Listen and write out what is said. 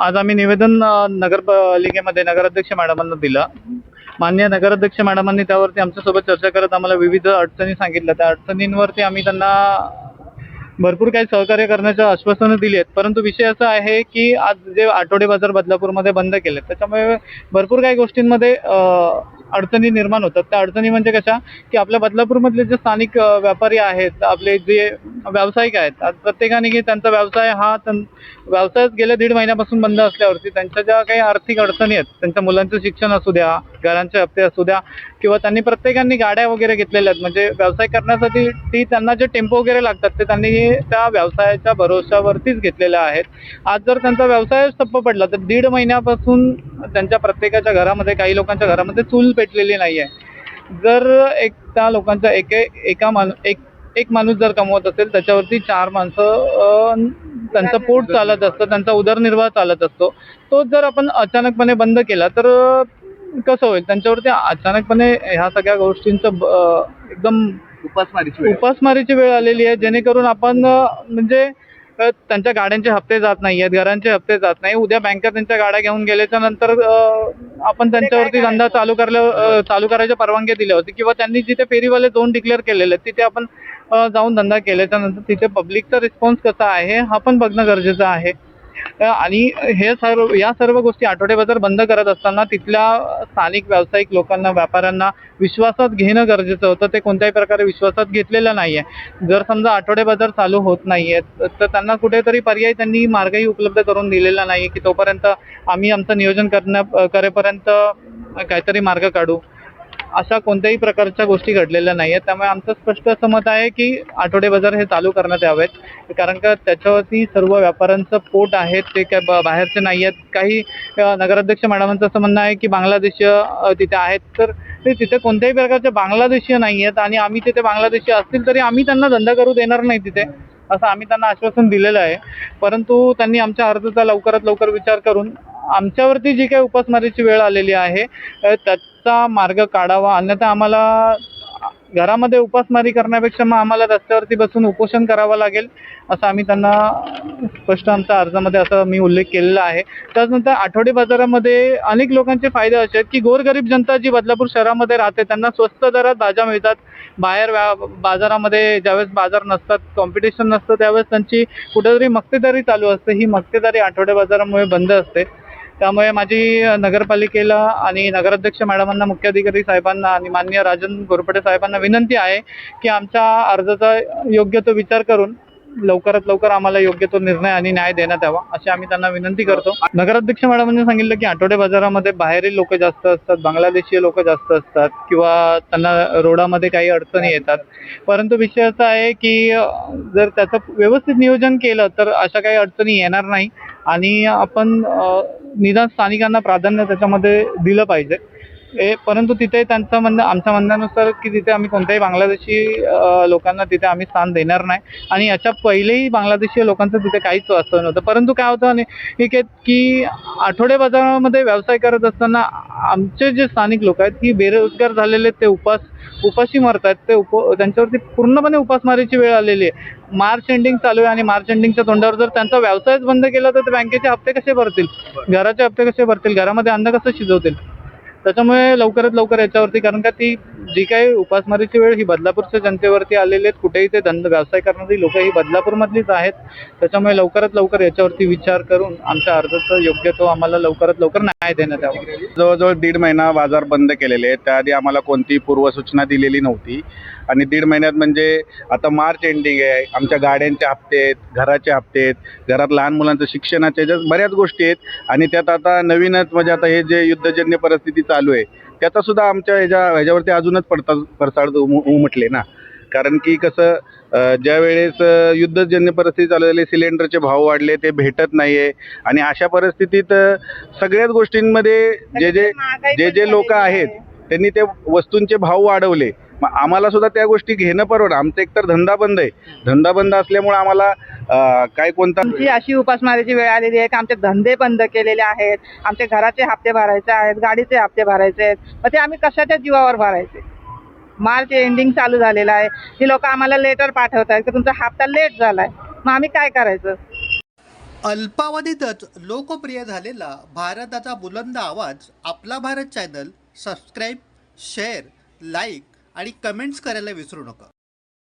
आज आम्ही निवेदन नगरपालिकेमध्ये नगराध्यक्ष मॅडमांना दिलं. माननीय नगराध्यक्ष मॅडमांनी त्यावरती आमच्यासोबत चर्चा करत आम्हाला विविध अडचणी सांगितल्या. त्या अडचणींवरती आम्ही त्यांना भरपूर काही सहकार्य करण्याचं आश्वासनं दिली आहेत. परंतु विषय असा आहे की आज जे आठवडे बाजार बदलापूरमध्ये बंद केले, त्याच्यामुळे भरपूर काही गोष्टींमध्ये अडचणी निर्माण होतात. त्या अडचणी म्हणजे कशा, की आपल्या बदलापूरमधले जे स्थानिक व्यापारी आहेत, आपले जे व्यावसायिक आहेत, आज प्रत्येकाने की त्यांचा व्यवसायच गेल्या 1.5 महिन्यापासून बंद असल्यावरती त्यांच्या ज्या काही आर्थिक अडचणी आहेत, त्यांच्या मुलांचं शिक्षण असू द्या, घरांचे हप्ते असू द्या, किंवा त्यांनी प्रत्येकाने गाड्या वगैरे घेतलेल्या आहेत, म्हणजे व्यवसाय करण्यासाठी त्यांना जे टेम्पो वगैरे लागतात ते त्यांनी त्या व्यवसायाच्या भरोशावरतीच घेतलेल्या आहेत. आज जर त्यांचा व्यवसाय ठप्प पडला तर 1.5 महिन्यापासून त्यांच्या प्रत्येकाच्या घरामध्ये, काही लोकांच्या घरामध्ये चूल पेटलेली नाही आहे. जर त्या लोकांचा एक माणूस जर कमवत असेल, त्याच्यावरती 4 माणसं त्यांचं पोट चालत असतं, त्यांचा उदरनिर्वाह चालत असतो. तो जर आपण अचानकपणे बंद केला तर कसं होईल? त्यांच्यावरती अचानकपणे ह्या सगळ्या गोष्टींचं एकदम उपासमारीची वेळ आलेली आहे, जेणेकरून आपण म्हणजे त्यांच्या गाड्यांचे हप्ते जात नाही आहेत, घरांचे हप्ते जात नाही. उद्या बँका त्यांच्या गाड्या घेऊन गेल्याच्या नंतर आपण त्यांच्यावरती धंदा चालू करायच्या परवानगी दिल्या होती, किंवा त्यांनी जिथे फेरीवाले झोन डिक्लेअर केलेले आहेत तिथे आपण जाऊन धंदा केल्याच्या नंतर तिथे पब्लिकचा रिस्पॉन्स कसा आहे हा पण बघणं गरजेचं आहे. आणि या सर्व गोष्टी आठवडे बाजार बंद करत असताना तिथल्या स्थानिक व्यावसायिक लोकांना, व्यापाऱ्यांना विश्वासात घेणं गरजेचं होतं. ते कोणत्याही प्रकारे विश्वासात घेतलेलं नाही आहे. जर समजा आठवडे बाजार चालू होत नाही आहेत तर त्यांना कुठेतरी पर्याय त्यांनी मार्गही उपलब्ध करून दिलेला नाही, की तोपर्यंत आम्ही आमचं नियोजन करेपर्यंत काहीतरी मार्ग काढू. अशा कोणत्याही प्रकारच्या गोष्टी घडलेल्या नाही आहेत. त्यामुळे आमचं स्पष्ट असं मत आहे की आठवडे बाजार हे चालू करण्यात यावेत, कारण का त्याच्यावरती सर्व व्यापाऱ्यांचं पोट आहे, ते काय बाहेरचे नाही आहेत. काही नगराध्यक्ष मॅडमांचं असं म्हणणं आहे की बांगलादेशीय तिथे आहेत, तर ते तिथे कोणत्याही प्रकारचे बांगलादेशीय नाही आहेत, आणि आम्ही तिथे बांगलादेशी असतील तरी आम्ही त्यांना धंदा करू देणार नाही तिथे, असं आम्ही त्यांना आश्वासन दिलेलं आहे. परंतु त्यांनी आमच्या अर्जाचा लवकरात लवकर विचार करून आमच्यावरती जी काही उपासमारीची वेळ आलेली आहे त्याचा मार्ग काढावा. अन्यथा आम्हाला घरामध्ये उपासमारी करण्यापेक्षा मग आम्हाला रस्त्यावरती बसून उपोषण करावं लागेल, असं आम्ही त्यांना स्पष्ट आमच्या अर्जामध्ये असं मी उल्लेख केलेला आहे. त्याचनंतर आठवडे बाजारामध्ये अनेक लोकांचे फायदे असे आहेत की गोरगरीब जनता जी बदलापूर शहरामध्ये राहते त्यांना स्वस्त दरात भाज्या मिळतात. बाहेर बाजारामध्ये ज्यावेळेस बाजार नसतात, कॉम्पिटिशन नसतं, त्यावेळेस त्यांची कुठेतरी मक्तेदारी चालू असते. ही मक्तेदारी आठवडे बाजारामुळे बंद असते. त्यामुळे माझी नगरपालिकेला आणि नगराध्यक्ष मॅडमांना, मुख्याधिकारी साहेबांना आणि माननीय राजन घोरपडे साहेबांना विनंती आहे की आमच्या अर्जाचा योग्य तो विचार करून लवकरात लवकर आम्हाला योग्य तो निर्णय आणि न्याय देण्यात यावा, अशी आम्ही त्यांना विनंती करतो. नगराध्यक्ष मॅडमांनी सांगितलं की आठवडे बाजारामध्ये बाहेरील लोक जास्त असतात, बांगलादेशीय लोक जास्त असतात, किंवा त्यांना रोडामध्ये काही अडचणी येतात. परंतु विषय असा आहे की जर त्याचं व्यवस्थित नियोजन केलं तर अशा काही अडचणी येणार नाही, आणि आपण निदान स्थानिकांना प्राधान्य त्याच्यामध्ये दिलं पाहिजे. परंतु तिथे त्यांचं म्हणणं, आमच्या म्हणण्यानुसार, की तिथे आम्ही कोणत्याही बांगलादेशी लोकांना तिथे आम्ही स्थान देणार नाही, आणि याच्या पहिलेही बांगलादेशी लोकांचं तिथे काहीच वास्तव नव्हतं. परंतु काय होतं की आठवडे बाजारामध्ये व्यवसाय करत असताना आमचे जे स्थानिक लोक आहेत की बेरोजगार झालेले, ते उपाशी मरत आहेत. त्यांच्यावरती पूर्णपणे उपासमारीची वेळ आलेली आहे. मार्च एंडिंग चालू आहे, आणि मार्च एंडिंगच्या तोंडावर जर त्यांचा व्यवसायच बंद केला तर ते बँकेचे हप्ते कसे भरतील, घराचे हप्ते कसे भरतील, घरामध्ये अन्न कसं शिजवतील? त्याच्यामुळे लवकरात लवकर याच्यावरती, कारण का ती जी काही उपासमारीची वेळ ही बदलापूरच्या जनतेवरती आलेली आहेत, कुठेही ते व्यवसाय करणारी लोक ही बदलापूरमधलीच आहेत. त्याच्यामुळे लवकरात लवकर याच्यावरती विचार करून आमच्या अर्जाचा योग्य तो आम्हाला लवकरात लवकर न्याय देण्यात यावा. जवळजवळ 1.5 महिना बाजार बंद केलेले आहेत. त्याआधी आम्हाला कोणतीही पूर्वसूचना दिलेली नव्हती, आणि 1.5 महिन्यात म्हणजे आता मार्च एंडिंग आहे, आमच्या गाड्यांचे हप्ते आहेत, घराचे हप्ते आहेत, घरात लहान मुलांचं शिक्षणाचे बऱ्याच गोष्टी आहेत. आणि त्यात आता नवीनच म्हणजे आता हे जे युद्धजन्य परिस्थिती चालू आहे त्याचा सुद्धा आमच्या ह्याच्यावरती अजूनच पडसाद उमटले ना. कारण की कसं, ज्या वेळेस युद्धजन्य परिस्थिती चालू झाली, सिलेंडरचे भाव वाढले, ते भेटत नाही आहे, आणि अशा परिस्थितीत सगळ्याच गोष्टींमध्ये जे लोक आहेत त्यांनी ते वस्तूंचे भाव वाढवले. मग आम्हाला सुद्धा त्या गोष्टी घेणं परवडतं. आमचा एकतर धंदा बंद आहे. धंदा बंद असल्यामुळे आम्हाला काय कोणता अशी उपासमारीची वेळ आलेली आहे की आमचे धंदे बंद केलेले आहेत, आमच्या घराचे हप्ते भरायचे आहेत, गाडीचे हप्ते भरायचे आहेत. मग ते आम्ही कशाच्या जीवावर भरायचे? मार्च एंडिंग चालू झालेलं आहे, ही लोक आम्हाला लेटर पाठवत आहेत की तुमचा हप्ता लेट झालाय. मग आम्ही काय करायचं? अल्पावधीतच लोकप्रिय झालेला भारताचा बुलंद आवाज आपला Bharat channel subscribe, share, like आणि कमेंट्स करायला विसरू नका.